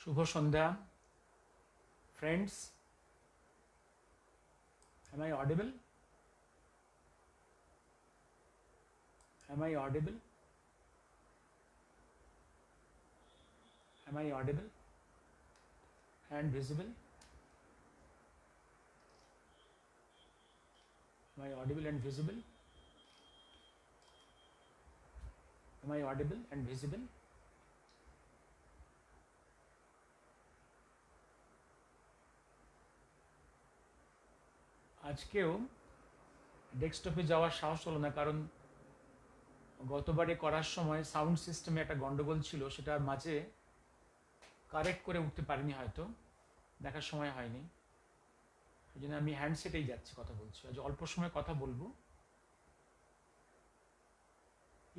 Shubho Sandhya friends. Am I audible? Am I audible? Am I audible and visible? Am I audible and visible? Am I audible and visible? আজকেও ডেস্কটপে যাওয়ার সাহস হলো না, কারণ গতবারে করার সময় সাউন্ড সিস্টেমে একটা গন্ডগোল ছিল, সেটার মাঝে কারেক্ট করে উঠতে পারিনি, হয়তো দেখার সময় হয়নি। এই জন্য আমি হ্যান্ডসেটেই যাচ্ছি, কথা বলছি। আজ অল্প সময় কথা বলবো।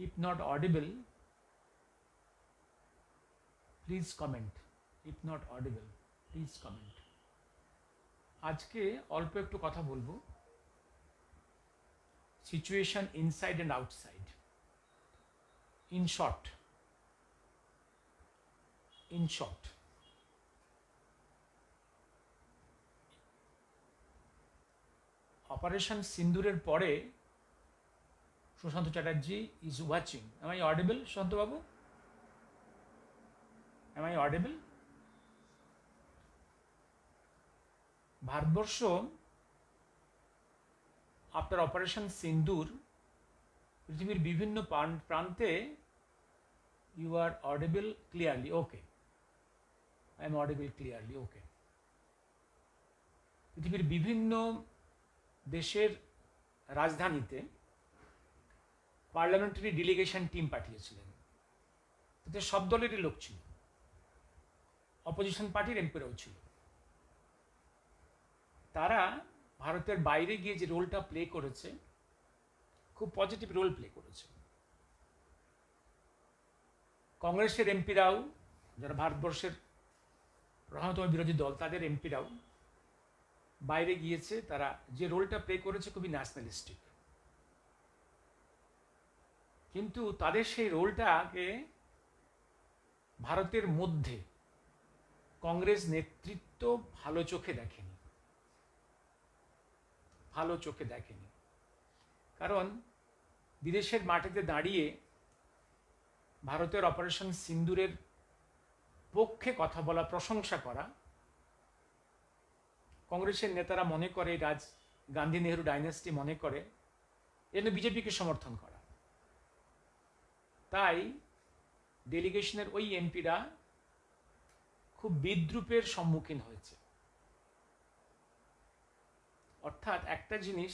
If not audible please comment. If not audible please comment. আজকে অল্প একটু কথা বলবো situation inside and outside. In short operation সিন্দুরের পরে Sushanta Chatterjee is watching. Am I audible, Sushanta babu? Am I audible? Bharatvarsha after operation Sindoor পৃথিবীর বিভিন্ন প্রান্তে you are audible clearly? Okay, I am audible clearly, okay. পৃথিবীর বিভিন্ন দেশের রাজধানীতে পার্লামেন্টারি ডেলিগেশন টিম পাঠিয়েছিলেন। তাতে সব দলেরই লোক ছিল, অপোজিশন পার্টির এমপিরাও ছিল। তারা ভারতের বাইরে গিয়ে যে রোলটা প্লে করেছে, খুব পজিটিভ রোল প্লে করেছে। কংগ্রেসের এমপিরাও, যারা ভারতবর্ষের প্রধানতম বিরোধী দল, তাদের এমপিরাও বাইরে গিয়েছে। তারা যে রোলটা প্লে করেছে খুবই ন্যাশনালিস্টিক, কিন্তু তাদের সেই রোলটাকে ভারতের মধ্যে কংগ্রেস নেতৃত্ব ভালো চোখে দেখেনি। কারণ বিদেশের মাটিতে দাঁড়িয়ে ভারতের অপারেশন সিন্দুরের পক্ষে কথা বলা, প্রশংসা করা, কংগ্রেসের নেতারা মনে করে, গান্ধী নেহরু ডাইনেস্টি মনে করে, এজন্য বিজেপিকে সমর্থন করা। তাই ডেলিগেশনের ওই এমপিরা খুব বিদ্রূপের সম্মুখীন হয়েছে। অর্থাৎ একটা জিনিস,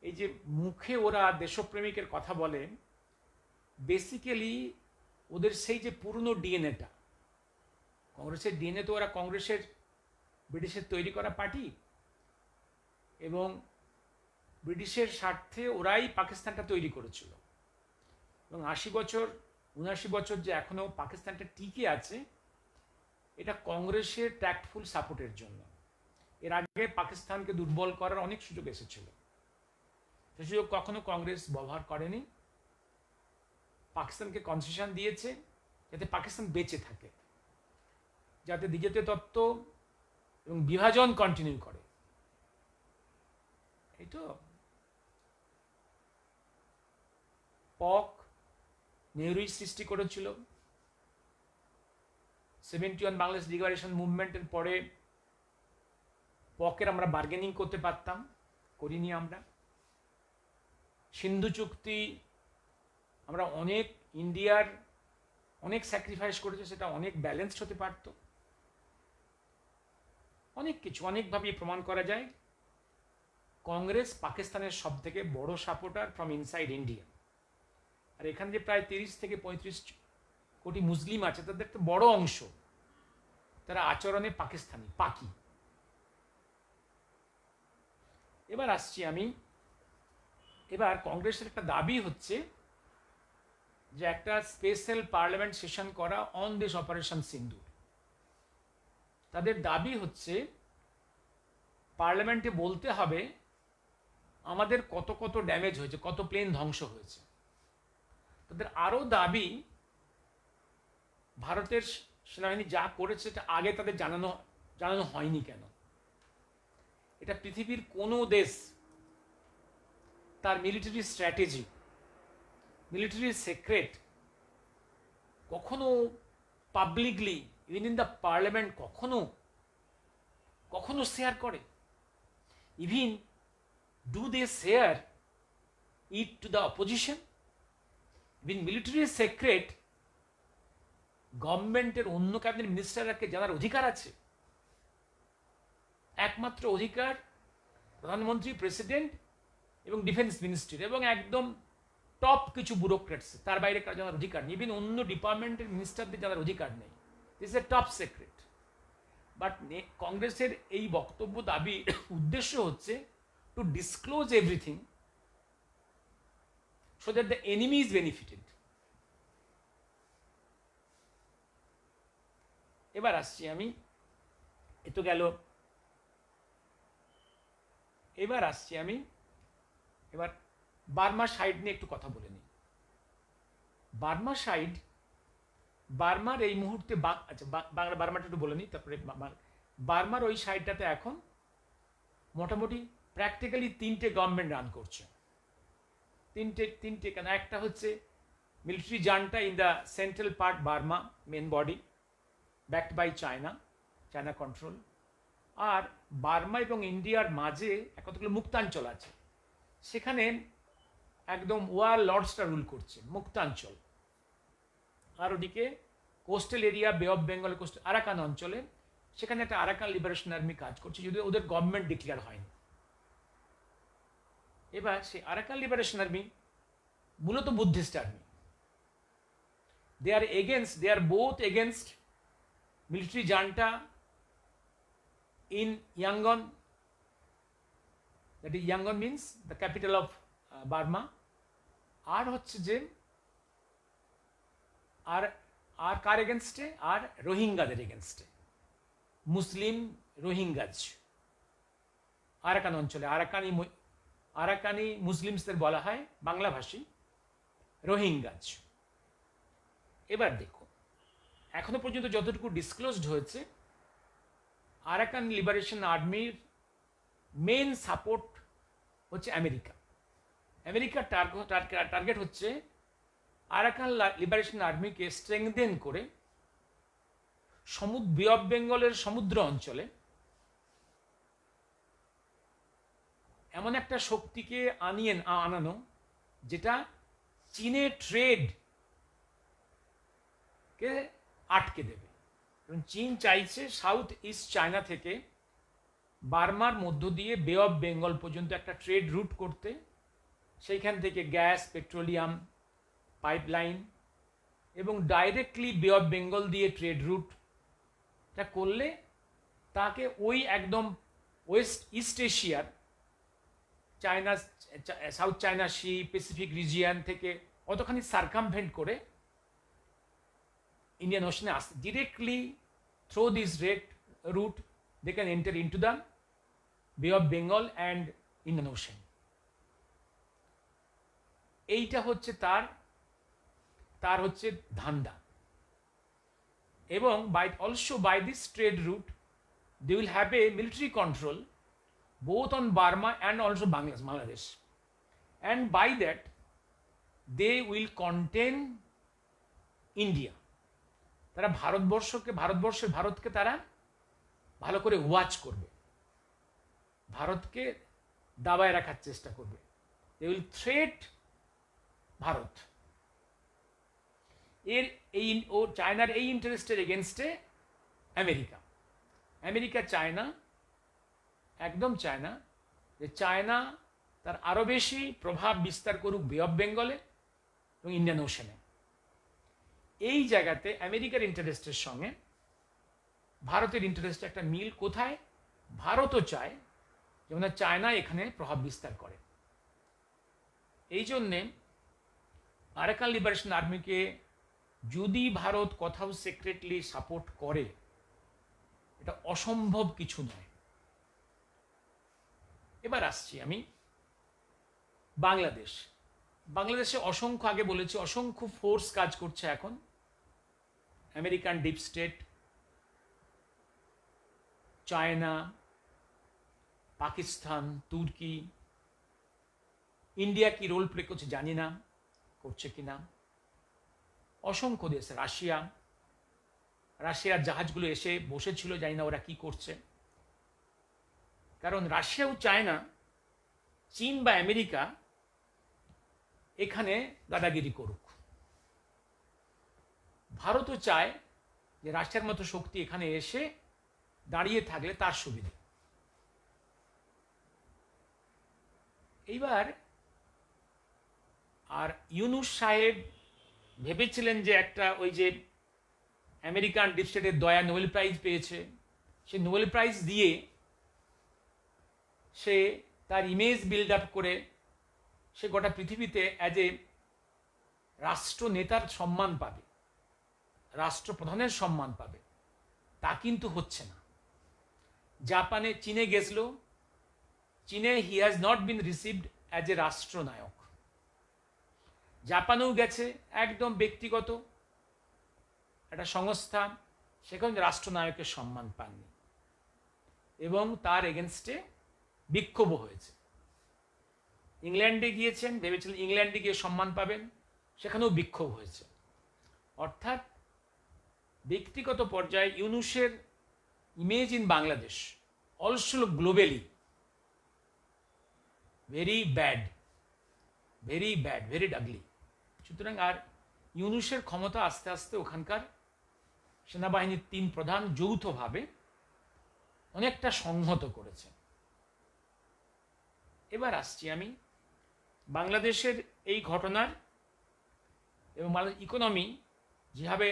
এই যে মুখে ওরা দেশপ্রেমিকের কথা বলে, বেসিক্যালি ওদের সেই যে পুরনো ডিএনএটা, কংগ্রেসের ডিএনএ তো ওরা কংগ্রেসের ব্রিটিশের তৈরি করা পার্টি, এবং ব্রিটিশের স্বার্থে ওরাই পাকিস্তানটা তৈরি করেছিল। এবং 79 বছর যে এখনো পাকিস্তানটা টিকে আছে, এটা কংগ্রেসের ট্যাক্টফুল সাপোর্টের জন্য। এর আগে পাকিস্তানকে দুর্বল করার অনেক সুযোগ এসেছিল, সে সুযোগ কখনো কংগ্রেস ব্যবহার করেনি। পাকিস্তানকে কনসেশন দিয়েছে যাতে পাকিস্তান বেঁচে থাকে, যাতে দ্বিজাতীয় তত্ত্ব এবং বিভাজন কন্টিনিউ করে। এই তো পক নেহরুই সৃষ্টি করেছিল। 71 বাংলাদেশ লিবারেশন মুভমেন্টের পরে পকের আমরা বার্গেনিং করতে পারতাম, করিনি আমরা। সিন্ধু চুক্তি আমরা ইন্ডিয়ার অনেক স্যাক্রিফাইস করেছে, সেটা অনেক ব্যালেন্সড হতে পারত। অনেক কিছু অনেকভাবে প্রমাণ করা যায় কংগ্রেস পাকিস্তানের সব থেকে বড় সাপোর্টার ফ্রম ইনসাইড ইন্ডিয়া। আর এখান যে প্রায় 30 থেকে 35 কোটি মুসলিম আছে, তাদের একটা বড় অংশ তারা আচরণে পাকি। এবার আসছি আমি। এবার কংগ্রেসের একটা দাবি হচ্ছে যে একটা স্পেশাল পার্লামেন্ট সেশন করা অন দিস অপারেশন সিন্দুর। তাদের দাবি হচ্ছে পার্লামেন্টে বলতে হবে আমাদের কত কত ড্যামেজ হয়েছে, কত প্লেন ধ্বংস হয়েছে। তাদের আরও দাবি ভারতের সেনাবাহিনী যা করেছে এটা আগে তাদের জানানো হয়নি কেন? এটা পৃথিবীর কোনো দেশ তার মিলিটারি স্ট্র্যাটেজি, মিলিটারি সিক্রেট কখনো publicly, even in the parliament কখনো শেয়ার করে? Even do they share it to the opposition? Even military secret গভর্নমেন্টের অন্য ক্যাবিনেট মিনিস্টারকে জানার অধিকার আছে? একমাত্র অধিকার প্রধানমন্ত্রী, প্রেসিডেন্ট এবং ডিফেন্স মিনিস্ট্রির, এবং একদম টপ কিছু ব্যুরোক্রেটস, তার বাইরে কার জানার অধিকার নেই। ইভিন অন্য ডিপার্টমেন্টের মিনিস্টারদের জানার অধিকার নেই। This is a top secret. But কংগ্রেসের এই বক্তব্য দাবি উদ্দেশ্য হচ্ছে to disclose everything so that the enemy is benefited. এবার আসছি আমি, এ তো গেল। এবার বার্মা সাইড নিয়ে একটু কথা বলে নিই। বার্মার এই মুহূর্তে আচ্ছা বাংলা বার্মাটা একটু বলে নিই, তারপরে বার্মার ওই সাইডটাতে এখন মোটামুটি প্র্যাকটিক্যালি 3টে গভর্নমেন্ট রান করছে। তিনটে কেন? একটা হচ্ছে military junta in the central part Burma, main body, backed by China control. আর বার্মা এবং ইন্ডিয়ার মাঝে কতগুলো মুক্তাঞ্চল আছে, সেখানে একদম ওয়ার লর্ডসটা রুল করছে, মুক্তাঞ্চল। আর ওদিকে কোস্টাল এরিয়া, বে অফ বেঙ্গল, কোস্টাল আরাকান অঞ্চলে, সেখানে একটা আরাকান লিবারেশন আর্মি কাজ করছে, যদিও ওদের গভর্নমেন্ট ডিক্লেয়ার হয়নি। এবার সেই আরাকান লিবারেশন আর্মি মূলত Buddhist army. They are both against military junta in Yangon, that is Yangon means the capital of Burma. আর হচ্ছে যে আর কার এগেনস্টে? আর রোহিঙ্গাদের এগেনস্টে, মুসলিম রোহিঙ্গাজ আরাকান অঞ্চলে। আরাকানি মুসলিমসদের বলা হয় বাংলাভাষী রোহিঙ্গাজ। এবার দেখো, এখনো পর্যন্ত যতটুকু ডিসক্লোজড হয়েছে, আরাকান লিবারেশন আর্মির মেন সাপোর্ট হচ্ছে আমেরিকা। আমেরিকার টার্গেট হচ্ছে আরাকান লিবারেশন আর্মিকে স্ট্রেংথেন করে বে অফ বেঙ্গলের সমুদ্র অঞ্চলে এমন একটা শক্তিকে আনানো যেটা চীনের ট্রেডকে আটকে দেবে। কারণ চীন চাইছে সাউথ ইস্ট চায়না থেকে বার্মার মধ্য দিয়ে বে অফ বেঙ্গল পর্যন্ত একটা ট্রেড রুট করতে, সেইখান থেকে গ্যাস, পেট্রোলিয়াম পাইপলাইন এবং ডাইরেক্টলি বে অফ বেঙ্গল দিয়ে ট্রেড রুটটা করলে তাকে ওই একদম ইস্ট এশিয়ার China, South China Sea, Pacific region থেকে অতখানি সার্কামভেন্ট করে Indian Ocean directly through this route they can enter into the Bay of Bengal and Indian Ocean. এইটা হচ্ছে তার হচ্ছে ধান্দা। এবং also by this trade route they will have a military control both on Burma and also Bangladesh, and by that they will contain India. তারা ভারতকে তারা ভালো করে ওয়াচ করবে, ভারতকে দাবায় রাখার চেষ্টা করবে। They will threat Bharat. চায়নার এই ইন্টারেস্টের এগেনস্টে আমেরিকা চায়না, একদম চায়না যে চায়না তার আরো বেশি প্রভাব বিস্তার করুক বে অফ বেঙ্গলে এবং ইন্ডিয়ান ওশানে। এই জায়গাতে আমেরিকার ইন্টারেস্টের সঙ্গে ভারতের ইন্টারেস্টে একটা মিল কোথায়? ভারতও চায় যেমন চায়না এখানে প্রভাব বিস্তার করে। এই জন্যে আরাকান লিবারেশন আর্মিকে যদি ভারত কোথাও সিক্রেটলি সাপোর্ট করে, এটা অসম্ভব কিছু নয়। এবার আসছি আমি বাংলাদেশে অসংখ্য, আগে বলেছি অসংখ্য ফোর্স কাজ করছে এখন American deep state, China, Pakistan, তুর্কি, ইন্ডিয়া কি রোল প্লে করছে জানি না, করছে কিনা, অসংখ্য দেশ, রাশিয়ার জাহাজগুলো এসে বসেছিল, জানি না ওরা কি করছে। কারণ রাশিয়াও চায় না চীন বা আমেরিকা এখানে দাদাগিরি করুক। ভারতও চায় যে রাশিয়ার মতো শক্তি এখানে এসে দাঁড়িয়ে থাকলে তার সুবিধে। এইবার আর ইউনুস সাহেব ভেবেছিলেন যে একটা ওই যে আমেরিকান ডিপ স্টেটের দয়া নোবেল প্রাইজ পেয়েছে, সে নোবেল প্রাইজ দিয়ে সে তার ইমেজ বিল্ড আপ করে সে গোটা পৃথিবীতে অ্যাজ এ রাষ্ট্রনেতার সম্মান পাবে, রাষ্ট্রপ্রধানের সম্মান পাবে। তা কিন্তু হচ্ছে না। জাপানে, চীনে গেছিল, চীনে he has not been received as a রাষ্ট্রনায়ক। জাপানেও গেছে একদম ব্যক্তিগত একটা সংস্থা, সেখানে রাষ্ট্রনায়কের সম্মান পাননি এবং তার এগেনস্টে বিক্ষোভ হয়েছে। ইংল্যান্ডে গিয়েছেন, ভেবেছিলেন ইংল্যান্ডে গিয়ে সম্মান পাবেন, সেখানেও বিক্ষোভ হয়েছে। অর্থাৎ ব্যক্তিগত পর্যায়ে ইউনুসের image in Bangladesh also globally very bad, very ডাগলি। সুতরাং আর ইউনুসের ক্ষমতা আস্তে আস্তে ওখানকার সেনাবাহিনীর 3 প্রধান যৌথভাবে অনেকটা সংহত করেছে। এবার আসছি আমি বাংলাদেশের এই ঘটনার এবং বাংলাদেশ ইকোনমি যেভাবে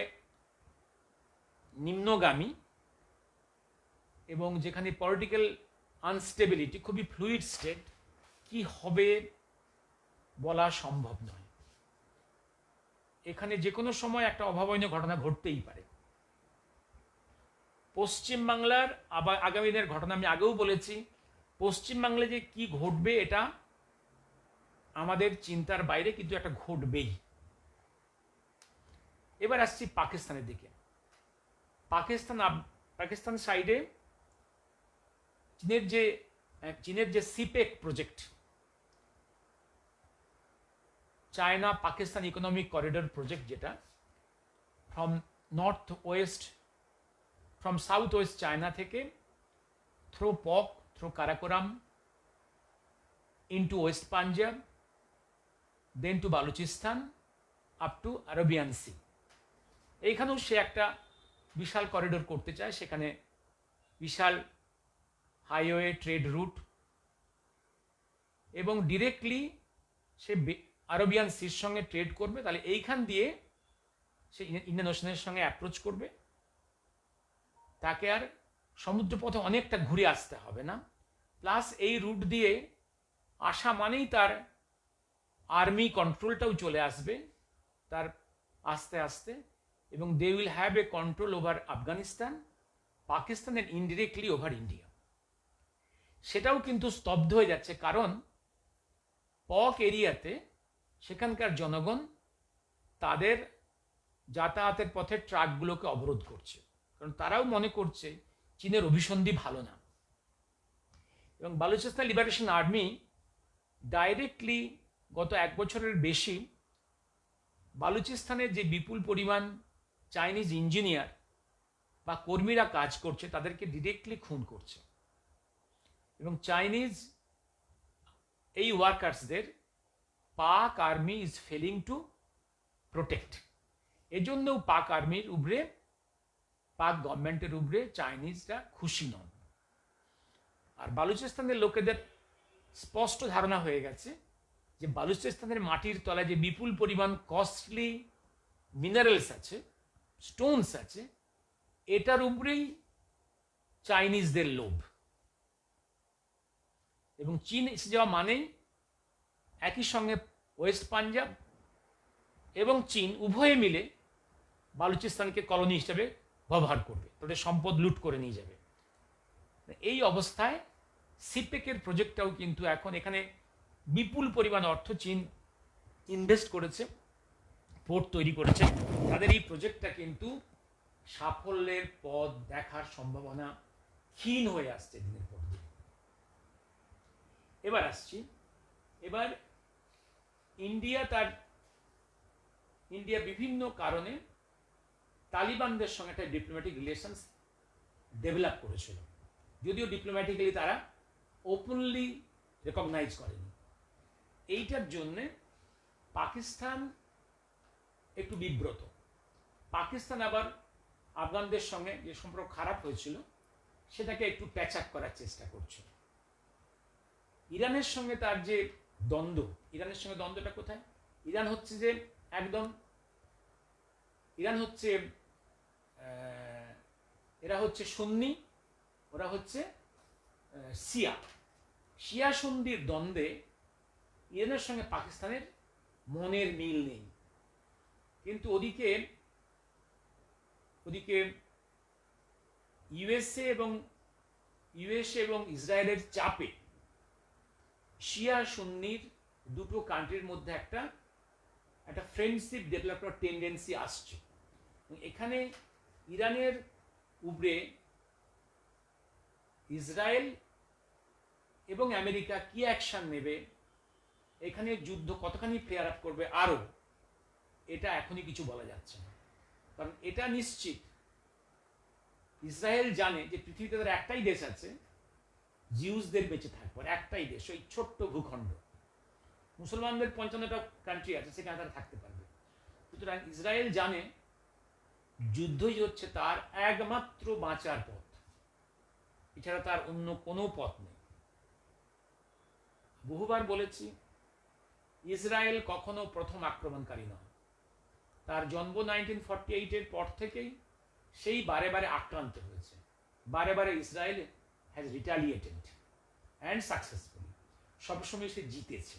নিম্নগামী এবং যেখানে পলিটিক্যাল আনস্টেবিলিটি, খুবই ফ্লুইড স্টেট, কি হবে বলা সম্ভব নয়। এখানে যে কোনো সময় একটা অভাবনীয় ঘটনা ঘটতেই পারে। পশ্চিমবাংলার আবার আগামী দিনের ঘটনা আমি আগেও বলেছি, পশ্চিমবাংলায় যে কি ঘটবে এটা আমাদের চিন্তার বাইরে, কিন্তু একটা ঘটবেই। এবার আসছি পাকিস্তানের দিকে। পাকিস্তান সাইডে চীনের যে CPEC project, China Pakistan economic corridor project, যেটা ফ্রম সাউথ ওয়েস্ট চায়না থেকে through PoK, through Karakoram into west Punjab, then to Balochistan, up to Arabian Sea. এইখানেও সে একটা বিশাল করিডোর করতে চায়, সেখানে বিশাল হাইওয়ে, ট্রেড রুট, এবং ডিরেক্টলি সে আরবিয়ান সির সঙ্গে ট্রেড করবে। তাহলে এইখান দিয়ে সে ইন্ডিয়ান ওশানের সঙ্গে অ্যাপ্রোচ করবে, তাকে আর সমুদ্রপথে অনেকটা ঘুরে আসতে হবে না। প্লাস এই রুট দিয়ে আসা মানেই তার আর্মি কন্ট্রোলটাও চলে আসবে তার আস্তে আস্তে, এবং they will have a control over Afghanistan, Pakistan and indirectly over India. সেটাও কিন্তু স্তব্ধ হয়ে যাচ্ছে, কারণ পক এরিয়াতে সেখানকার জনগণ তাদের যাতায়াতের পথে ট্রাকগুলোকে অবরোধ করছে, কারণ তারাও মনে করছে চীনের অভিসন্ধি ভালো না। এবং বালুচিস্তান লিবারেশন আর্মি ডাইরেক্টলি গত 1 বছরের বেশি বালুচিস্তানের যে বিপুল পরিমাণ চাইনিজ ইঞ্জিনিয়ার বা কর্মীরা কাজ করছে তাদেরকে ডিরেক্টলি খুন করছে, এবং চাইনিজ এই ওয়ার্কার্সদের Pak army is failing to protect. এজন্যও পাক আর্মির উপরে, পাক গভর্নমেন্টের উপরে চাইনিজরা খুশি নন। আর বালুচিস্তানের লোকেদের স্পষ্ট ধারণা হয়ে গেছে যে বালুচিস্তানের মাটির তলায় যে বিপুল পরিমাণ কস্টলি মিনারেলস আছে, স্টোনস আছে, এটার উপরেই চাইনিজদের লোভ। এবং চীন এসে যাওয়া মানেই একই সঙ্গে ওয়েস্ট পাঞ্জাব এবং চীন উভয়ে মিলে বালুচিস্তানকে কলোনি হিসেবে ব্যবহার করবে, তাদের সম্পদ লুট করে নিয়ে যাবে। এই অবস্থায় সিপেকের প্রজেক্টটাও কিন্তু এখন এখানে বিপুল পরিমাণ অর্থ চীন ইনভেস্ট করেছে, পোর্ট তৈরি করেছে। তাদের এই প্রজেক্টটা কিন্তু সাফল্যের পথ দেখার সম্ভাবনা ক্ষীণ হয়ে আসছে দিনের পর দিন। এবার আসছি, এবার ইন্ডিয়া বিভিন্ন কারণে তালিবানদের সঙ্গে একটা ডিপ্লোম্যাটিক রিলেশনস ডেভেলপ করেছিল, যদিও ডিপ্লোম্যাটিক্যালি তারা ওপেনলি রেকগনাইজ করেনি। এইটার জন্যে পাকিস্তান একটু বিব্রত। পাকিস্তান আবার আফগানদের সঙ্গে যে সম্পর্ক খারাপ হয়েছিল সেটাকে একটু প্যাচ আপ করার চেষ্টা করছে। ইরানের সঙ্গে তার যে দ্বন্দ্ব, ইরানের সঙ্গে দ্বন্দ্বটা কোথায়? ইরান হচ্ছে যে একদম, ইরান হচ্ছে এরা হচ্ছে সুন্নি, ওরা হচ্ছে শিয়া। শিয়া সুন্নির দ্বন্দ্বে ইরানের সঙ্গে পাকিস্তানের মনের মিল নেই, কিন্তু ওদিকে ইউএসএ এবং ইসরায়েলের চাপে শিয়া সুন্নির দুটো কান্ট্রির মধ্যে একটা ফ্রেন্ডশিপ ডেভেলপ করার টেন্ডেন্সি আসছে। এখানে ইরানের উপরে ইসরায়েল এবং আমেরিকা কি অ্যাকশন নেবে, এখানে যুদ্ধ কতখানি ফ্লেয়ার আপ করবে আরো, এটা এখনই কিছু বলা যাচ্ছে না। কারণ এটা নিশ্চিত, ইসরায়েল জানে যে পৃথিবীতে তার একটাই দেশ আছে জিউসদের বেঁচে থাকবার, একটাই দেশ, ওই ছোট্ট ভূখণ্ড। মুসলমানদের 55টা কান্ট্রি আছে, সেখানে তারা থাকতে পারবে। সুতরাং ইসরায়েল জানে যুদ্ধই হচ্ছে তার একমাত্র বাঁচার পথ, এছাড়া তার অন্য কোনো পথ নেই। বহুবার বলেছি, ইসরায়েল কখনো প্রথম আক্রমণকারী নয়। তার জন্ম 1948-এর পর থেকেই সেই বারে বারে আক্রান্ত হয়েছে, বারে বারে ইসরায়েল হ্যাজ রিটালিয়েটেড অ্যান্ড সাকসেসফুলি, সবসময় সে জিতেছে,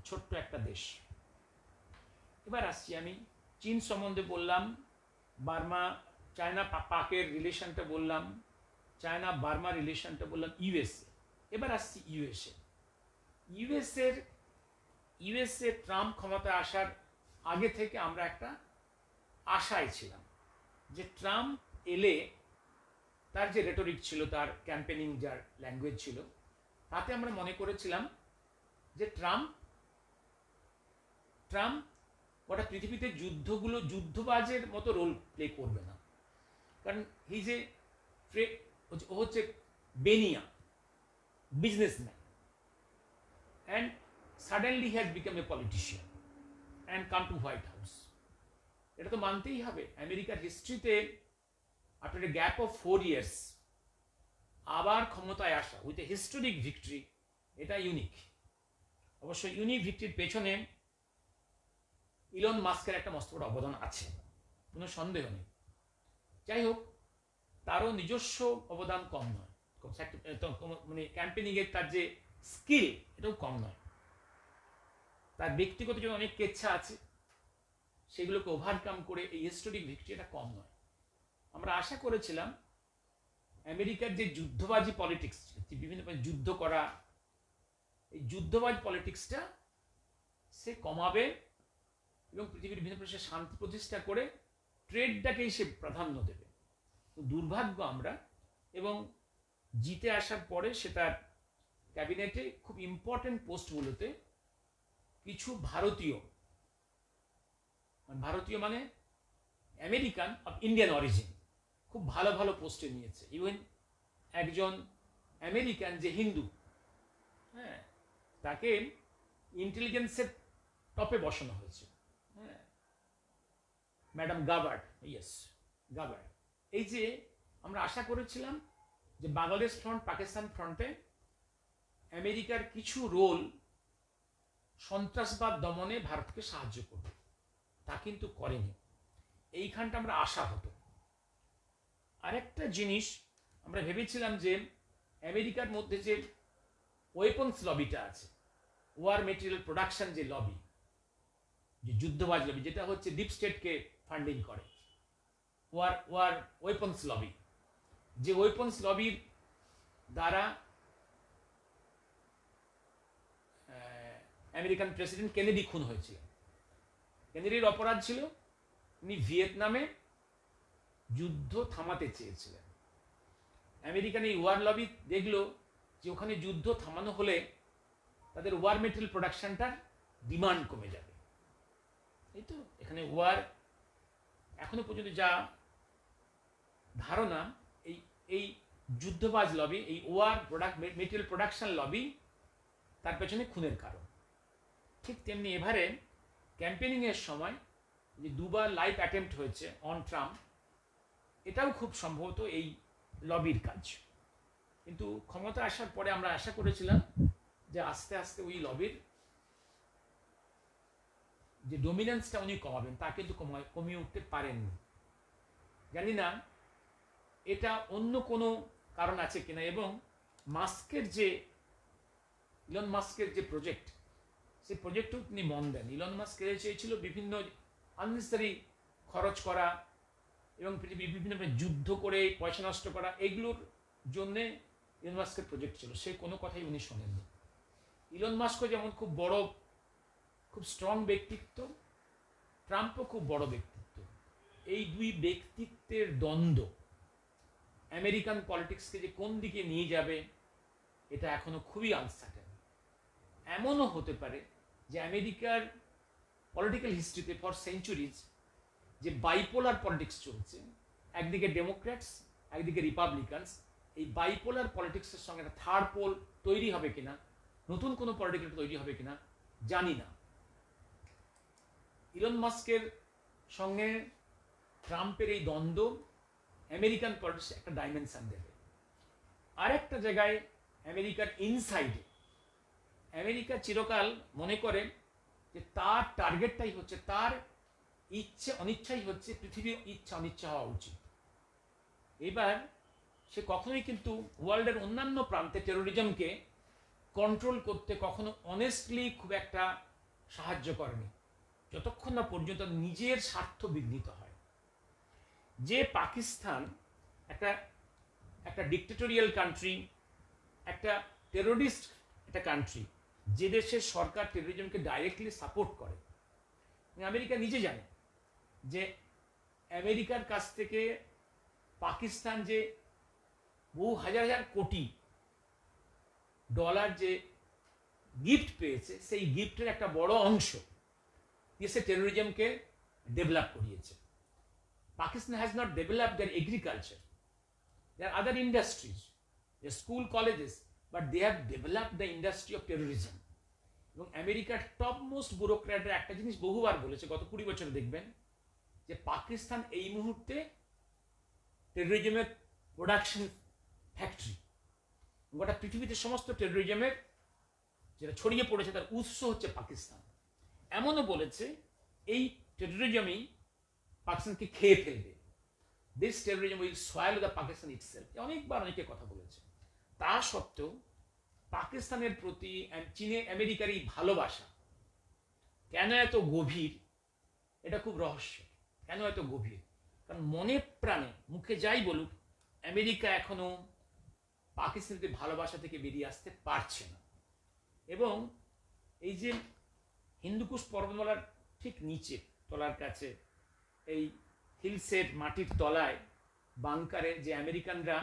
ছোট্ট একটা দেশ। এবার আসছি, আমি চীন সম্বন্ধে বললাম, বার্মা চায়না পাকের রিলেশনটা বললাম, চায়না বার্মা রিলেশনটা বললাম, ইউএসএ। এবার আসছি ইউএসএ ট্রাম্প ক্ষমতায় আসার আগে থেকে আমরা একটা আশায় ছিলাম যে ট্রাম্প এলে তার যে রেটরিক ছিল, তার ক্যাম্পেনিং যার ল্যাঙ্গুয়েজ ছিল, তাতে আমরা মনে করেছিলাম যে ট্রাম্প গোটা পৃথিবীতে যুদ্ধবাজের মতো রোল প্লে করবে না। কারণ ও হচ্ছে বেনিয়া businessman, and suddenly has become a politician and come to White House. এটা তো মানতেই হবে, আমেরিকার হিস্ট্রিতে after a gap of 4 years আবার ক্ষমতায় আসা উইথ এ হিস্টোরিক ভিক্টরি, এটা ইউনিক। অবশ্য ইউনিক ভিক্টরির পেছনে ইলন মাস্কের একটা মস্ত বড় অবদান আছে, কোনো সন্দেহ নেই। যাই হোক, তারও নিজস্ব অবদান কম নয়, মানে ক্যাম্পেনিং এর তার যে স্কিল, এটাও কম নয়। তার ব্যক্তিগত যে অনেক কেচ্ছা আছে, সেগুলোকে ওভারকাম করে এই হিস্টোরিক ভিক্টরি এটা কম নয়। আমরা আশা করেছিলাম আমেরিকার যে যুদ্ধবাজি পলিটিক্স, বিভিন্ন যুদ্ধ করা, এই যুদ্ধবাজ পলিটিক্সটা সে কমাবে এবং পৃথিবীর বিভিন্ন প্রদেশে শান্তি প্রতিষ্ঠা করে ট্রেডটাকেই সে প্রাধান্য দেবে। দুর্ভাগ্য আমরা, এবং জিতে আসার পরে সে তার ক্যাবিনেটে খুব ইম্পর্টেন্ট পোস্টগুলোতে কিছু ভারতীয় মানে আমেরিকান অফ ইন্ডিয়ান অরিজিন খুব ভালো ভালো পোস্টে নিয়েছে। ইভেন একজন আমেরিকান যে হিন্দু, হ্যাঁ, তাকে ইন্টেলিজেন্সের টপে বসানো হয়েছে, হ্যাঁ, ম্যাডাম গাবার্ড, ইয়েস গাবার্ড। এই যে আমরা আশা করেছিলাম যে বাংলাদেশ ফ্রন্ট, পাকিস্তান ফ্রন্টে আমেরিকার কিছু রোল সন্ত্রাসবাদ দমনে ভারতকে সাহায্য করবে, তা কিন্তু করেনি। এইখানটা আমরা আশা হতো। আরেকটা জিনিস আমরা ভেবেছিলাম যে আমেরিকার মধ্যে যে ওয়েপন্স লবিটা আছে, ওয়ার মেটেরিয়াল প্রোডাকশন যে লবি, যে যুদ্ধবাজ লবি, যেটা হচ্ছে ডিপ স্টেটকে ফান্ডিং করে, ওয়ার ওয়েপন্স লবি, যে ওয়েপন্স লবির দ্বারা আমেরিকান প্রেসিডেন্ট কেনেডি খুন হয়েছিল। কেনেডির অপরাধ ছিল উনি ভিয়েতনামে যুদ্ধ থামাতে চেয়েছিলেন। আমেরিকান এই ওয়ার লবি দেখলো যে ওখানে যুদ্ধ থামানো হলে তাদের ওয়ার মেটেরিয়াল প্রোডাকশনটার ডিমান্ড কমে যাবে। এই তো এখানে ওয়ার এখনো পর্যন্ত যা ধারণা, এই এই যুদ্ধবাজ লবি, এই ওয়ার মেটেরিয়াল প্রোডাকশন লবি তার পেছনে খুনের কারণ। ঠিক তেমনি এবারে ক্যাম্পেনিংয়ের সময় যে দুবার লাইভ অ্যাটেম্প্ট হয়েছে অন ট্রাম্প, এটাও খুব সম্ভবত এই লবির কাজ। কিন্তু ক্ষমতা আসার পরে আমরা আশা করেছিলাম যে আস্তে আস্তে ওই লবির যে ডমিনেন্সটা উনি কমাবেন, তা কিন্তু কমিয়ে উঠতে পারেননি। জানি না এটা অন্য কোনো কারণ আছে কিনা, এবং ইলন মাস্কের যে প্রজেক্ট, সেই প্রজেক্টও তিনি মন দেন। ইলন মাস্ক চেয়েছিল বিভিন্ন আননেসেসারি খরচ করা এবং বিভিন্ন যুদ্ধ করে পয়সা নষ্ট করা, এগুলোর জন্যে ইলন মাস্কের প্রজেক্ট ছিল, সে কোনো কথাই উনি শোনেননি। ইলন মাস্কও যেমন খুব বড়, খুব স্ট্রং ব্যক্তিত্ব, ট্রাম্পও খুব বড় ব্যক্তিত্ব। এই দুই ব্যক্তিত্বের দ্বন্দ্ব আমেরিকান পলিটিক্সকে যে কোন দিকে নিয়ে যাবে, এটা এখনো খুবই আনসার্টেন। এমনও হতে পারে যে আমেরিকার পলিটিক্যাল হিস্ট্রিতে ফর সেঞ্চুরিজ যে বাইপোলার পলিটিক্স চলছে, একদিকে ডেমোক্র্যাটস, একদিকে রিপাবলিকানস, এই বাইপোলার পলিটিক্সের সঙ্গে একটা থার্ড পোল তৈরি হবে কিনা, নতুন কোনো পলিটিক্যাল তৈরি হবে কিনা জানি না। ইলন মাস্কের সঙ্গে ট্রাম্পের এই দ্বন্দ্ব আমেরিকান পলিটিক্সে একটা ডাইমেনশন দেবে। আর একটা জায়গায় আমেরিকার ইনসাইডে আমেরিকা চিরকাল মনে করে যে তার টার্গেটটাই হচ্ছে, তার ইচ্ছে অনিচ্ছাই হচ্ছে পৃথিবীর ইচ্ছা অনিচ্ছা হওয়া উচিত। এবার সে কখনোই কিন্তু ওয়ার্ল্ডের অন্যান্য প্রান্তে টেরোরিজমকে কন্ট্রোল করতে কখনো অনেস্টলি খুব একটা সাহায্য করেনি, যতক্ষণ না পর্যন্ত নিজের স্বার্থ বিঘ্নিত হয়। যে পাকিস্তান একটা ডিক্টেটোরিয়াল কান্ট্রি, একটা টেরোরিস্ট একটা কান্ট্রি, যে দেশের সরকার টেরোরিজমকে ডাইরেক্টলি সাপোর্ট করে, আমেরিকা নিজে জানে যে আমেরিকার কাছ থেকে পাকিস্তান যে বহু হাজার হাজার কোটি ডলার যে গিফট পেয়েছে, সেই গিফটের একটা বড় অংশ দিয়ে সে টেরোরিজমকে ডেভেলপ করিয়েছে। Pakistan has not developed their agriculture. There are other industries, there are school colleges, but they have developed the industry of terrorism. এবং আমেরিকার টপ মোস্ট ব্যুরোক্র্যাটরা একটা জিনিস বহুবার বলেছে গত 20 বছরে, দেখবেন যে পাকিস্তান এই মুহূর্তে টেরোরিজমের প্রোডাকশন ফ্যাক্টরি, গোটা পৃথিবীতে সমস্ত টেরোরিজমের যেটা ছড়িয়ে পড়েছে তার উৎস হচ্ছে পাকিস্তান। এমনও বলেছে এই টেরোরিজমই পাকিস্তানকে খেয়ে ফেলবে, this terrorism will swallow the Pakistan itself. অনেকবার অনেকে কথা বলেছে। তা সত্ত্বেও পাকিস্তানের প্রতি চীনে আমেরিকার এই ভালোবাসা কেন এত গভীর, এটা খুব রহস্য। কেন এত গভীর? কারণ মনে প্রাণে মুখে যাই বলুক, আমেরিকা এখনো পাকিস্তানের ভালোবাসা থেকে বেরিয়ে আসতে পারছে না। এবং এই যে হিন্দুকুশ পর্বতমালার ঠিক নিচে তলার কাছে এই হিলসের মাটির তলায় বাংকারে যে আমেরিকানরা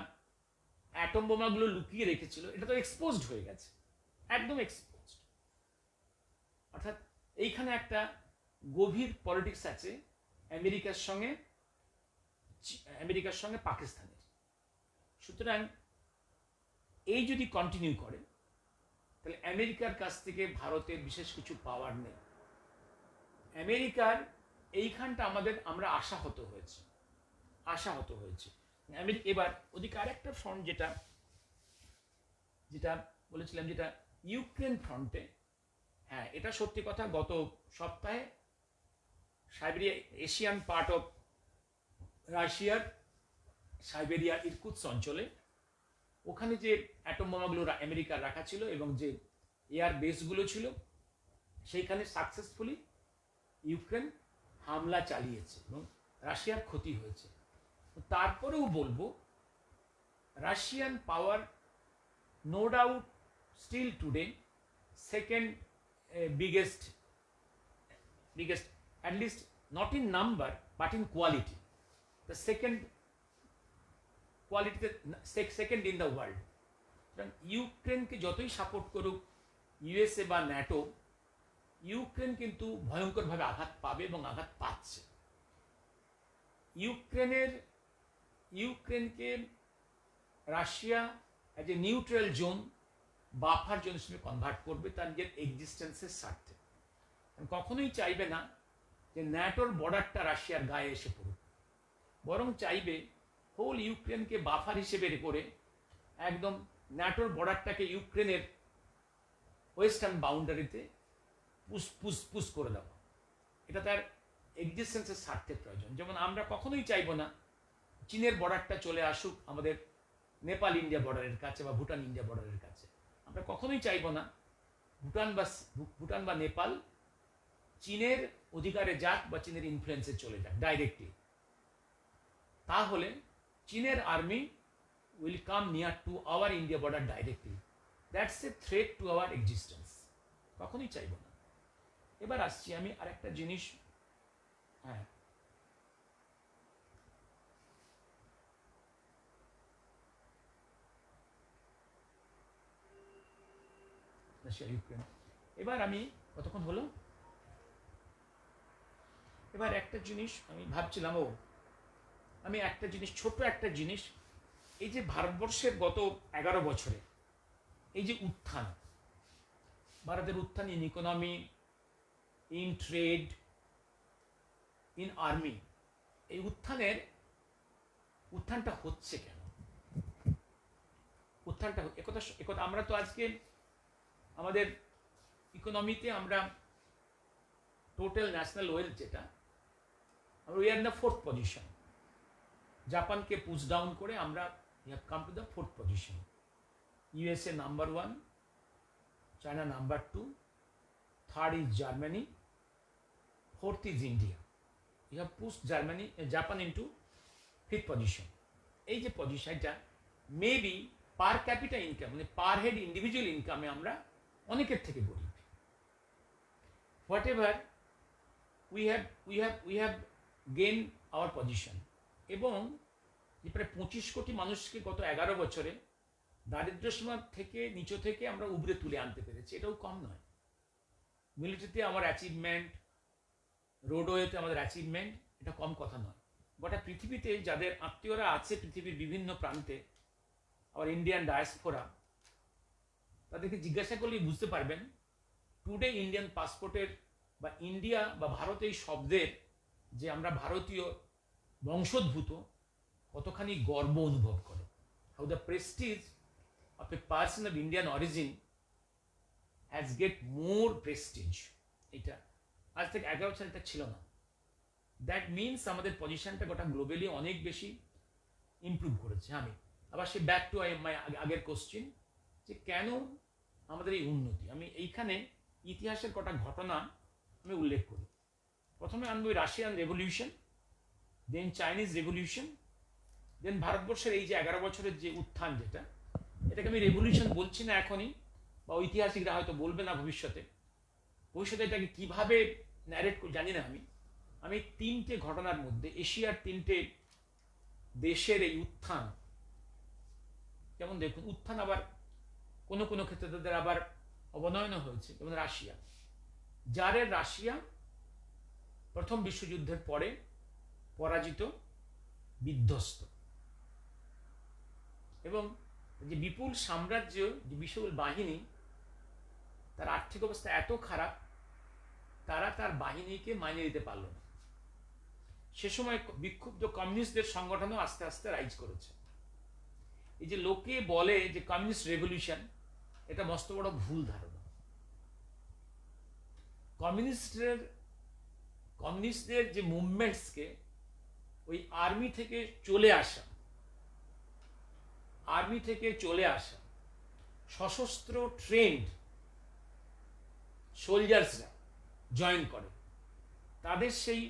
অ্যাটম বোমাগুলো লুকিয়ে রেখেছিল, এটা তো এক্সপোজড হয়ে গেছে, একদম এক্সপোজড। অর্থাৎ এইখানে একটা গভীর পলিটিক্স আছে আমেরিকার সঙ্গে পাকিস্তানের। সুতরাং এই যদি কন্টিনিউ করে, তাহলে আমেরিকার কাছ থেকে ভারতের বিশেষ কিছু পাওয়ার নেই। আমেরিকার এইখানটা আমরা আশাহত হয়েছে। এবার ওদিকে আরেকটা ফ্রন্ট যেটা বলেছিলাম, যেটা ইউক্রেন ফ্রন্টে, হ্যাঁ এটা সত্যি কথা, গত সপ্তাহে সাইবেরিয়া এশিয়ান পার্ট অফ রাশিয়ার সাইবেরিয়া ইরকুৎস্ক অঞ্চলে, ওখানে যে অ্যাটম বোমাগুলো আমেরিকার রাখা ছিল এবং যে এয়ার বেসগুলো ছিল, সেইখানে সাকসেসফুলি ইউক্রেন হামলা চালিয়েছে এবং রাশিয়ার ক্ষতি হয়েছে। তারপরেও বলবো, Russian power no doubt still today second biggest, at least not in number but in quality, the second কোয়ালিটিতে সেকেন্ড ইন দ্য ওয়ার্ল্ড। সুতরাং ইউক্রেনকে যতই সাপোর্ট করুক ইউএসএ বা ন্যাটো, ইউক্রেন কিন্তু ভয়ঙ্করভাবে আঘাত পাবে এবং আঘাত পাচ্ছে। ইউক্রেনকে Russia as a neutral zone, buffer zone হিসেবে কনভার্ট করবে তার নিজের এক্সিস্টেন্সের স্বার্থে। কখনোই চাইবে না যে ন্যাটোর বর্ডারটা রাশিয়ার গায়ে এসে পড়ুক, বরং চাইবে হোল ইউক্রেনকে বাফার হিসেবে করে একদম ন্যাটোর বর্ডারটাকে ইউক্রেনের ওয়েস্টার্ন বাউন্ডারিতে পুশ করে দেওয়া। এটা তার এক্সিস্টেন্সের স্বার্থের প্রয়োজন। যেমন আমরা কখনোই চাইবো না চীনের বর্ডারটা চলে আসুক আমাদের নেপাল ইন্ডিয়া বর্ডারের কাছে বা ভুটান ইন্ডিয়া বর্ডারের কাছে। আমরা কখনোই চাইবো না ভুটান বা নেপাল চীনের অধিকারে যাক বা চীনের ইনফ্লুয়েন্সে চলে যাক ডাইরেক্টলি। তাহলে চীনের army will come near to our India border directly. That's a threat to our existence. কখনোই চাইবো না। এবার আসছি আমি আরেকটা জিনিস। হ্যাঁ, রাশিয়া ইউক্রেন। এবার আমি কতক্ষণ হলো, এবার একটা জিনিস আমি ভাবছিলাম, আমি একটা জিনিস, ছোট্ট একটা জিনিস, এই যে ভারতবর্ষের গত 11 বছরে এই যে উত্থান, ভারতের উত্থান in economy, in trade, in army, এই উত্থানটা হচ্ছে কেন? উত্থানটা একথা আমরা তো আজকে আমাদের ইকোনমিতে আমরা টোটাল ন্যাশনাল ওয়েলথ যেটা, আমরা we are in the 4th position. জাপানকে পুশ ডাউন করে আমরা we have come to the 4th position. USA number 1, China number 2, third is Germany, fourth is India. You have push Japan into 5th position. এই যে পজিশনটা maybe পার capital income, মানে per head individual ইনকামে আমরা অনেকের থেকে গরিব। Whatever we have gain our position, এবং যে প্রায় 25 কোটি মানুষকে গত 11 বছরে দারিদ্র্য সীমা থেকে নিচু থেকে আমরা উবরে তুলে আনতে পেরেছি। এটাও কম নয়। মিলিটারিতে আমার অ্যাচিভমেন্ট, রোডওয়েতে আমাদের অ্যাচিভমেন্ট, এটা কম কথা নয়। গোটা পৃথিবীতে যাদের আত্মীয়রা আছে পৃথিবীর বিভিন্ন প্রান্তে, আবার ইন্ডিয়ান ডায়াসপোরা, তাদেরকে জিজ্ঞাসা করলেই বুঝতে পারবেন টুডে ইন্ডিয়ান পাসপোর্টের বা ইন্ডিয়া বা ভারত এই শব্দের যে আমরা ভারতীয় বংশোদ্ভূত কতখানি গর্ব অনুভব করে। How the Prestige of a person of Indian origin has get more Prestige. এটা আজ থেকে 11 বছর এটা ছিল না। দ্যাট মিনস আমাদের পজিশনটা গোটা গ্লোবালি অনেক বেশি ইমপ্রুভ করেছে। আমি আবার সে ব্যাক টু মাই আগের কোশ্চেন, যে কেন আমাদের এই উন্নতি। আমি এইখানে ইতিহাসের কটা ঘটনা আমি উল্লেখ করি। প্রথমে আনবো রাশিয়ান রেভলিউশন, দেন চাইনিজ রেভলিউশন, দেন ভারতবর্ষের এই যে 11 বছরের যে উত্থান, যেটা এটাকে আমি রেভলিউশন বলছি না এখনই, বা ঐতিহাসিকরা হয়তো বলবে না ভবিষ্যতে এটাকে কিভাবে ন্যারেট জানি না। আমি 3টে ঘটনার মধ্যে এশিয়ার 3টে দেশের এই উত্থান, যেমন দেখুন উত্থান আবার কোনো কোনো ক্ষেত্রে তাদের আবার অবনয়নও হয়েছে। যেমন রাশিয়া প্রথম বিশ্বযুদ্ধের পরে পরাজিত, বিধ্বস্ত, এবং যে বিপুল সাম্রাজ্য, যে বিশাল বাহিনী, তার আর্থিক অবস্থা এত খারাপ তারা তার বাহিনীকে মানিয়ে দিতে পারল না। সে সময় বিক্ষুব্ধ কমিউনিস্টদের সংগঠনও আস্তে আস্তে রাইজ করেছে। এই যে লোকে বলে যে কমিউনিস্ট রেভলিউশন, এটা মস্ত বড় ভুল ধারণা। কমিউনিস্টদের যে মুভমেন্টসকে ওই আর্মি থেকে চলে আসা সশস্ত্র ট্রেন্ড সোলজার্সরা জয়েন করে। তাদের সেই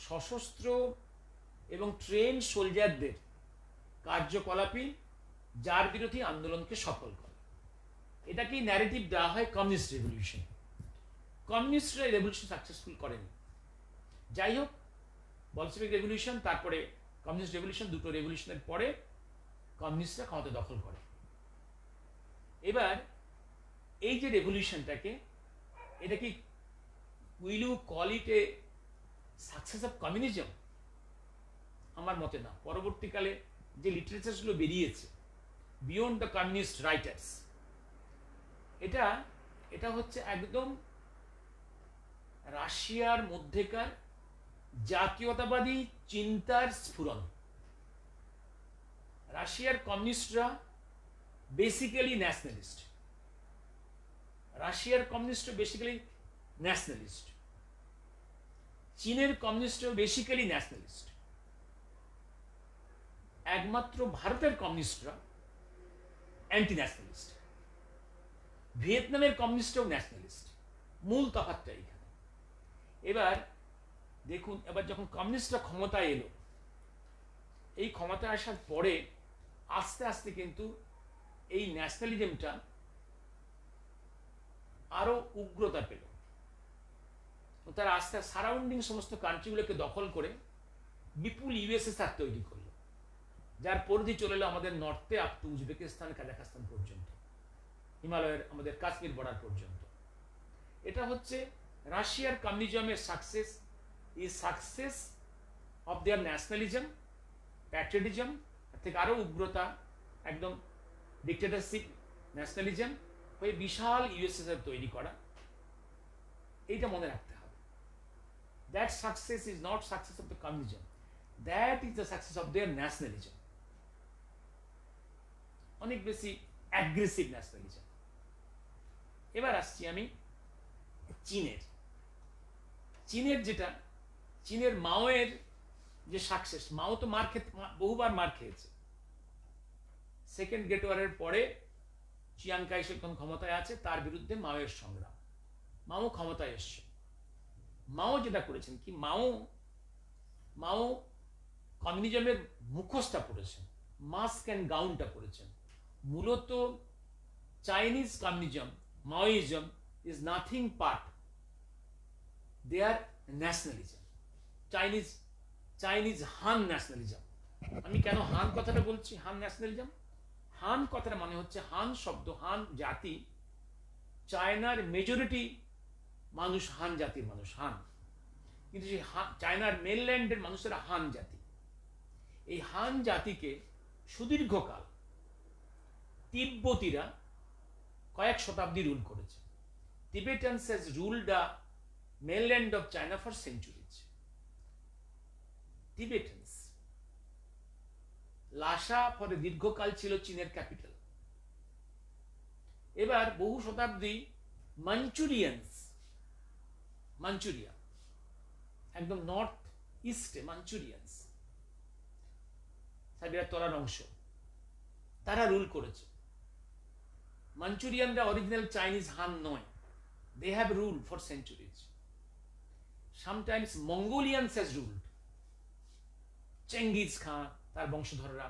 সশস্ত্র এবং ট্রেন সোলজারদের কার্যকলাপই যার বিরোধী আন্দোলনকে সফল করে। এটাকেই ন্যারেটিভ দেওয়া হয় কমিউনিস্ট রেভলিউশন। কমিউনিস্টরা রেভলিউশন সাকসেসফুল করেনি। যাই হোক, বলশেভিক রেভলিউশন, তারপরে কমিউনিস্ট রেভলিউশন, দুটো রেভলিউশনের পরে কমিউনিস্টরা ক্ষমতা দখল করে। এবার এই যে রেভলিউশনটাকে, এটা কি will you call it a success of communism? আমার মতে না। পরবর্তীকালে যে লিটারেচারগুলো বেরিয়েছে বিয়ন্ড দ্য কমিউনিস্ট রাইটার্স, এটা এটা হচ্ছে একদম রাশিয়ার মধ্যেকার জাতীয়তাবাদী চিন্তার স্ফুরণ। রাশিয়ার কমিউনিস্টরা বেসিক্যালি ন্যাশনালিস্ট। রাশিয়ার কমিউনিস্টরা বেসিক্যালি ন্যাশনালিস্ট। চীনের কমিউনিস্টরা বেসিক্যালি ন্যাশনালিস্ট। একমাত্র ভারতের কমিউনিস্টরা অ্যান্টি ন্যাশনালিস্ট। ভিয়েতনামের কমিউনিস্টরাও ন্যাশনালিস্ট। মূল তফাৎটা এইখানে। এবার দেখুন, এবার যখন কমিউনিস্টরা ক্ষমতায় এলো, এই ক্ষমতায় আসার পরে আস্তে আস্তে কিন্তু এই ন্যাশনালিজমটা আরো উগ্রতা পেল। তারা আস্তে আস্তে সারাউন্ডিং সমস্ত কান্ট্রিগুলোকে দখল করে বিপুল ইউএসএসআর তৈরি করলো, যার পরিধি চলে এলো আমাদের নর্থে আপ টু উজবেকিস্তান, কাজাখস্তান পর্যন্ত, হিমালয়ের আমাদের কাশ্মীর বর্ডার পর্যন্ত। এটা হচ্ছে রাশিয়ার কমিউনিজমের success, is success of their nationalism, patriotism, থেকে আরো উগ্রতা, একদম ডিক্টেটরশিপ ন্যাশনালিজম হয়ে বিশাল ইউএসএসআর তৈরি করা। এইটা মনে রাখতে হবে। That success is not success of the communism, that is the success of their nationalism. অনেক বেশি অ্যাগ্রেসিভ ন্যাশনালিজম। এবার আসছি আমি চীনের যেটা, চীনের মাওয়ের যে সাকসেস। মাও তো বহুবার মার খেয়েছে। সেকেন্ড গ্রেট ওয়ারের পরে চিয়াং কাই শেক যখন ক্ষমতায় আছে, তার বিরুদ্ধে মাওয়ের সংগ্রাম। মাও ক্ষমতায় এসছে। মাও যেটা করেছেন কি, মাও কমিউনিজমের মুখোশটা পড়েছেন, মাস্ক অ্যান্ড গাউনটা পড়েছেন। মূলত Chinese communism, Maoism is nothing part their nationalism, Chinese Han nationalism. আমি কেন হান কথাটা বলছি, হান ন্যাশনালিজম? হান কথাটা মানে হচ্ছে, হান শব্দ, হান জাতি, চায়নার মেজরিটি মানুষ হান জাতির মানুষ, হান। কিন্তু সেই চায়নার মেনল্যান্ডের মানুষেরা হান জাতি। এই হান জাতিকে সুদীর্ঘকাল তিব্বতীরা কয়েক শতাব্দী রুল করেছে। Tibetans has ruled the mainland of China for centuries. Tibetans, Lhasa পরে দীর্ঘকাল ছিল চীনের ক্যাপিটাল। এবার বহু শতাব্দী মাঞ্চুরিয়া, একদম নর্থ ইস্টে মাঞ্চুরিয়ানস, সাইবেরিয়ার তরার অংশ, তারা রুল করেছে। মাঞ্চুরিয়ানরা অরিজিনাল চাইনিজ হান নয়। They have ruled for centuries. Sometimes Mongolians has ruled. Chengiz খান, তার বংশধররা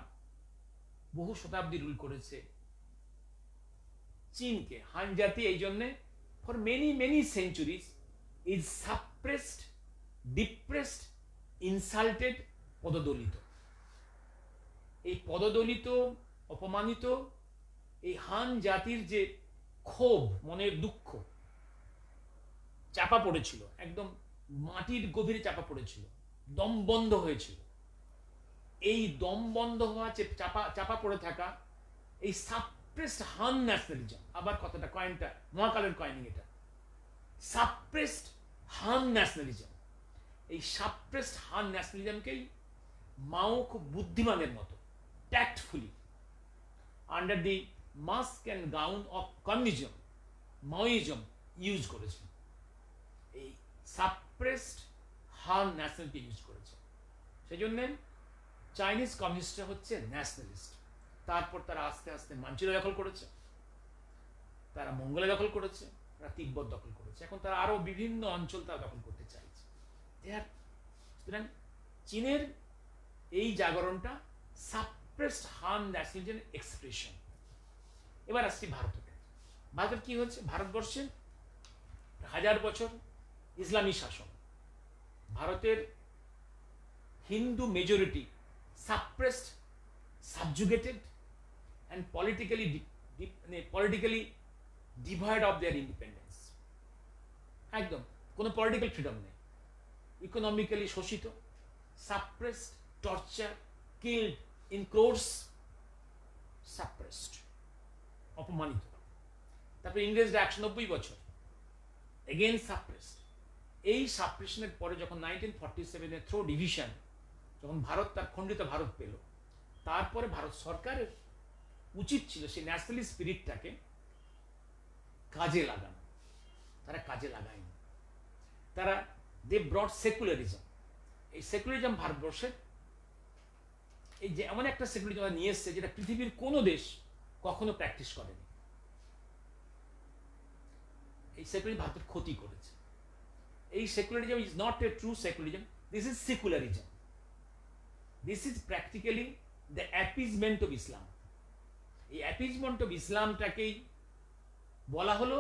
বহু শতাব্দী রুল করেছে চীনকে। হান জাতি এই জন্যে for many centuries is suppressed, depressed, insulted, পদদলিত। এই পদদলিত, অপমানিত এই হান জাতির যে ক্ষোভ, মনের দুঃখ চাপা পড়েছিল, একদম মাটির গভীরে চাপা পড়েছিল, দম বন্ধ হয়েছিল। এই দম বন্ধ হওয়া, চাপা পড়ে থাকা এই সাপ্রেসড হান ন্যাশনালিজম, আবার কথাটা কয়েনটা মহাকালের কয়েনিং, এটা সাপ্রেসড হান ন্যাশনালিজম। এই সাপ্রেসড হান ন্যাশনালিজমকেই মাও খুব বুদ্ধিমানের মতো tactfully under the mask and gown of communism, Maoism use করেছেন। এই সাপ্রেসড হান ন্যাশনালিটি ইউজ করেছে। সেই জন্য চাইনিজ কমিউনিস্টরা হচ্ছে ন্যাশনালিস্ট। তারপর তারা আস্তে আস্তে মাঞ্চুরিয়া দখল করেছে, তারা মঙ্গোলিয়া দখল করেছে, তারা তিব্বত দখল করেছে। এখন তারা আরো বিভিন্ন অঞ্চল তারা দখল করতে চাইছে। সুতরাং চীনের এই জাগরণটা সাপ্রেসড হান ন্যাশনালিজম এক্সপ্রেশন। এবার আসছি ভারতের। ভারতের কি হচ্ছে? ভারতবর্ষে 1000 বছর ইসলামী শাসন, ভারতের Hindu majority suppressed, subjugated, and politically devoid of their independence. একদম কোনো পলিটিক্যাল ফ্রিডম নেই, ইকোনমিক্যালি শোষিত, suppressed, torture, killed in crores, suppressed, অপমানিত। তারপরে ইংরেজরা 190 বছর এগেইন সাপ্রেসড। এই সাপ্রেশনের পরে যখন 1947 থ্রো ডিভিশন, যখন ভারত তার খণ্ডিত ভারত পেল, তারপরে ভারত সরকারের উচিত ছিল সেই ন্যাশনালিস্ট স্পিরিটটাকে কাজে লাগানো। তারা কাজে লাগায়নি। তারা দে ব্রট সেকুলারিজম। এই সেকুলারিজম ভারতবর্ষের এই যে এমন একটা সেকুলারিজম নিয়ে এসছে যেটা পৃথিবীর কোনো দেশ কখনো প্র্যাকটিস করেনি। এই সেকুলারিজম ভারতের ক্ষতি করেছে। এই secularism is not a true secularism, this is secularism. This is practically the appeasement of Islam. এই অ্যাপিজমেন্ট অফ ইসলামটাকেই বলা হলো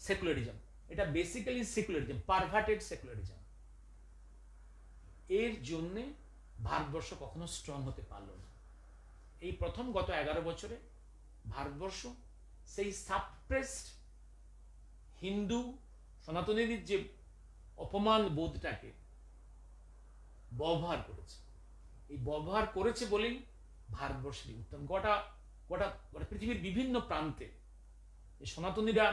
সেকুলারিজম। এটা বেসিক্যালি সেকুলারিজম, পারভার্টেড সেকুলারিজম। এর জন্যে ভারতবর্ষ কখনো স্ট্রং হতে পারল না। এই প্রথম গত 11 বছরে ভারতবর্ষ সেই সাপ্রেসড হিন্দু সনাতনীদের যে অপমান বোধটাকে ব্যবহার করেছে। এই ব্যবহার করেছে বলেই ভারতবর্ষের উত্থান। গোটা গোটা গোটা পৃথিবীর বিভিন্ন প্রান্তে যে সনাতনীরা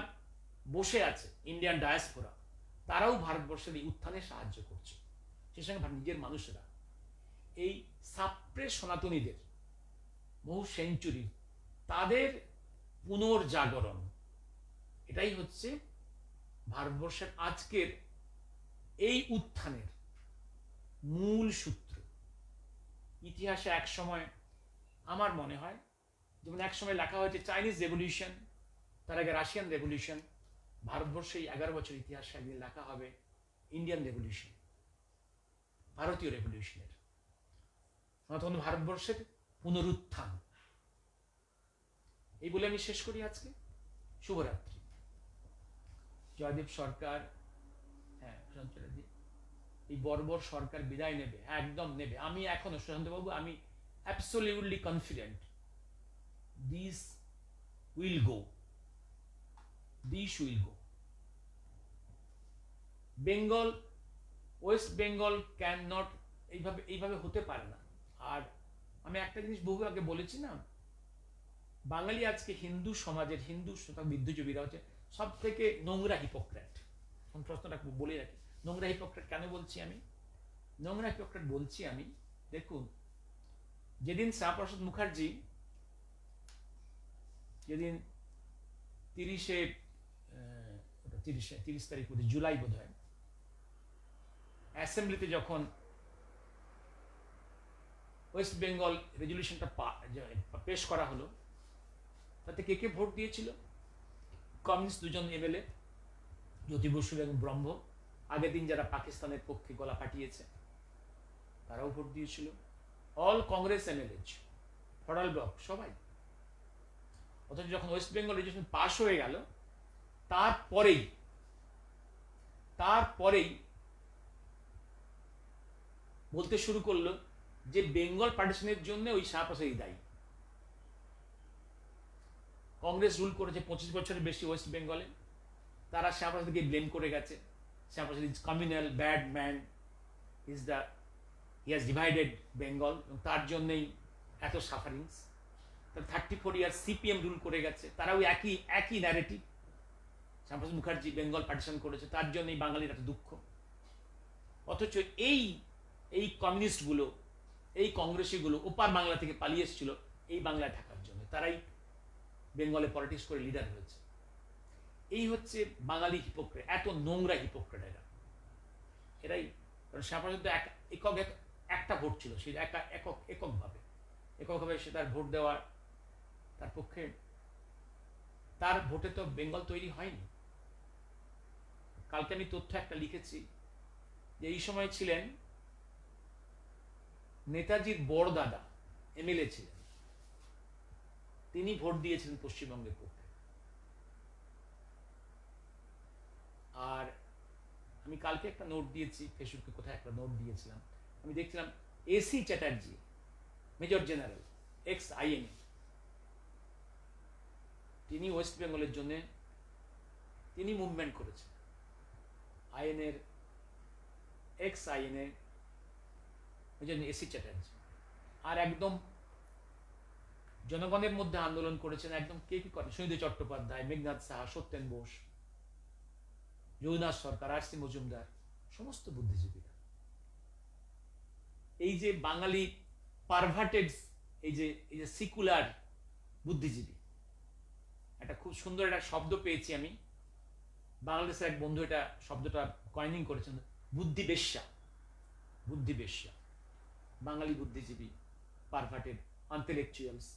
বসে আছে, ইন্ডিয়ান ডায়াসপোরা, তারাও ভারতবর্ষের এই উত্থানে সাহায্য করছে। সেই সঙ্গে নিজের মানুষেরা এই সাপ্রেস সনাতনীদের বহু সেঞ্চুরি, তাদের পুনর্জাগরণ, এটাই হচ্ছে ভারতবর্ষের আজকের এই উত্থানের মূল সূত্র। ইতিহাসে এক সময় আমার মনে হয়, যেমন এক সময় লেখা হয়েছে চাইনিজ রেভলিউশন, তার আগে রাশিয়ান রেভলিউশন, ভারতবর্ষে এই 11 বছর ইতিহাসে একদিন লেখা হবে ইন্ডিয়ান রেভলিউশন, ভারতীয় রেভলিউশনের, তখন ভারতবর্ষের পুনরুত্থান। এই বলে আমি শেষ করি আজকে। শুভরাত্রি। জয়দেব সরকার, হ্যাঁ সুশান্ত চ্যাটার্জি, এই বর্বর সরকার বিদায় নেবে, একদম নেবে। আমি এখনো সুশান্তবাবু, আমি absolutely confident this will go, this will go. Bengal, West Bengal can not, এইভাবে হতে পারে না। আর আমি একটা জিনিস বহু আগে বলেছি না, বাঙালি আজকে হিন্দু সমাজের, হিন্দু বিদ্যুজীবীরা হচ্ছে সব থেকে নোংরা হিপোক্রেট। প্রশ্নটা বলে রাখি, নোংরা হিপোক্রেট কেন বলছি আমি? নোংরা হিপোক্রেট বলছি আমি, দেখুন, যেদিন শ্যামাপ্রসাদ মুখার্জি, যেদিন 30 তারিখ বোধ হয়, জুলাই বোধ হয়, অ্যাসেম্বলিতে যখন ওয়েস্ট বেঙ্গল রেজলিউশনটা পেশ করা হলো, তাতে কে কে ভোট দিয়েছিল? কমিউনিস্ট 2জন এমএলএ, জ্যোতি বসু এবং ব্রহ্ম, আগের দিন যারা পাকিস্তানের পক্ষে গলা ফাটিয়েছে, তারাও ভোট দিয়েছিল। অল কংগ্রেস এমএলএ, ফরাল ব্লক, সবাই। অথচ যখন ওয়েস্ট বেঙ্গল রেজলিউশন পাশ হয়ে গেল, তারপরেই বলতে শুরু করলো যে বেঙ্গল পার্টিশনের জন্য ওই শ্যামাপ্রসাদই দায়ী। কংগ্রেস রুল করেছে 25 বছরের বেশি ওয়েস্ট বেঙ্গলে, তারা শ্যামাপ্রসাদকে ব্লেম করে গেছে। Shyamaprasad is communal, bad man, he has divided Bengal, এবং তার জন্যই এত সাফারিংস। 34 ইয়ার সিপিএম রুল করে গেছে, তারাও একই ন্যারেটিভ। শ্যামাপ্রসাদ মুখার্জি বেঙ্গল পার্টিশন করেছে, তার জন্যই বাঙালির এত দুঃখ। অথচ এই কমিউনিস্টগুলো, এই কংগ্রেসিগুলো ওপার বাংলা থেকে পালিয়ে এসেছিল এই বাংলায় থাকার জন্য, তারাই বেঙ্গলে পলিটিক্স করে লিডার হয়েছে। এই হচ্ছে বাঙালি হিপোক্রেট, এত নোংরা হিপোক্রেট এরাই। কারণ শ্যামাপ্রসাদ একটা ভোট ছিল, সে এককভাবে সে তার ভোট দেওয়ার, তার পক্ষে, তার ভোটে তো বেঙ্গল তৈরি হয়নি। কালকে আমি তথ্য একটা লিখেছি যে এই সময় ছিলেন নেতাজির বড় দাদা, এমএলএ ছিলেন, তিনি ভোট দিয়েছিলেন পশ্চিমবঙ্গের পক্ষে। আর আমি কালকে একটা নোট দিয়েছি ফেসবুকে, কোথায় একটা নোট দিয়েছিলাম, আমি দেখছিলাম AC Chatterjee, major general, x INA, তিনি ওয়েস্ট বেঙ্গলের জন্য তিনি মুভমেন্ট করেছেন। আইএনএর এক্স আইএনএ ওই জন্য এসি চ্যাটার্জি, আর একদম জনগণের মধ্যে আন্দোলন করেছেন একদম কে কি করেন, সুনীতি চট্টোপাধ্যায়, মেঘনাথ সাহা, সত্যেন বোস, যৌনাথ সরকার, আর সি মজুমদার, সমস্ত বুদ্ধিজীবীরা। এই যে বাঙালি পারভার্টেড, এই যে সিকুলার বুদ্ধিজীবী, একটা খুব সুন্দর একটা শব্দ পেয়েছি আমি, বাংলাদেশের এক বন্ধু এটা শব্দটা কয়েনিং করেছেন, বুদ্ধিবেশ্যা। বুদ্ধিবেশ্যা, বাঙালি বুদ্ধিজীবী, পারভার্টেড ইন্টেলেকচুয়ালস,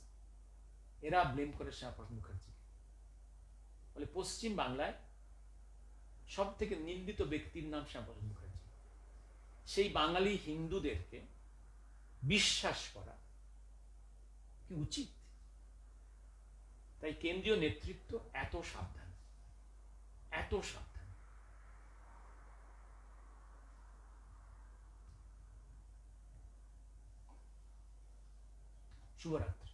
এরা ব্লেম করে শ্যামাপ্রসাদ মুখার্জি। বলে পশ্চিম বাংলায় সব থেকে নিন্দিত ব্যক্তির নাম শ্যামাপ্রসাদ মুখার্জি। সেই বাঙালি হিন্দুদেরকে বিশ্বাস করা কি উচিত? তাই কেন্দ্রীয় নেতৃত্ব এত সাবধান, এত সাবধান। শুভরাত্রি।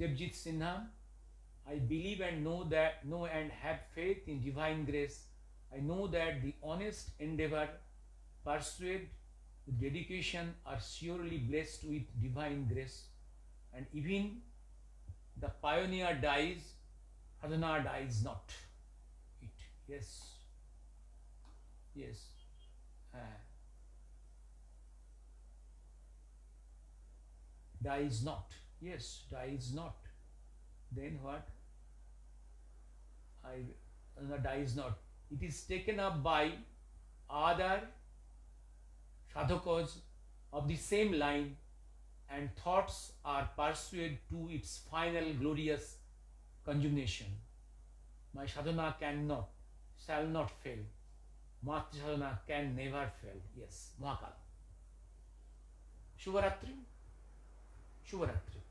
Devjit Sinha, I believe and know and have faith in divine grace. I know that the honest endeavor, pursued with dedication, are surely blessed with divine grace. And even the pioneer dies, sadhana dies not. It, yes, yes. Dies not. Yes, dies not. Then what? Dies not. It is taken up by other sadhakas of the same line, and thoughts are pursued to its final glorious consummation. My sadhana cannot, shall not fail. Matri sadhana can never fail. Yes, Mahakal. Shubharatri. Shubharatri.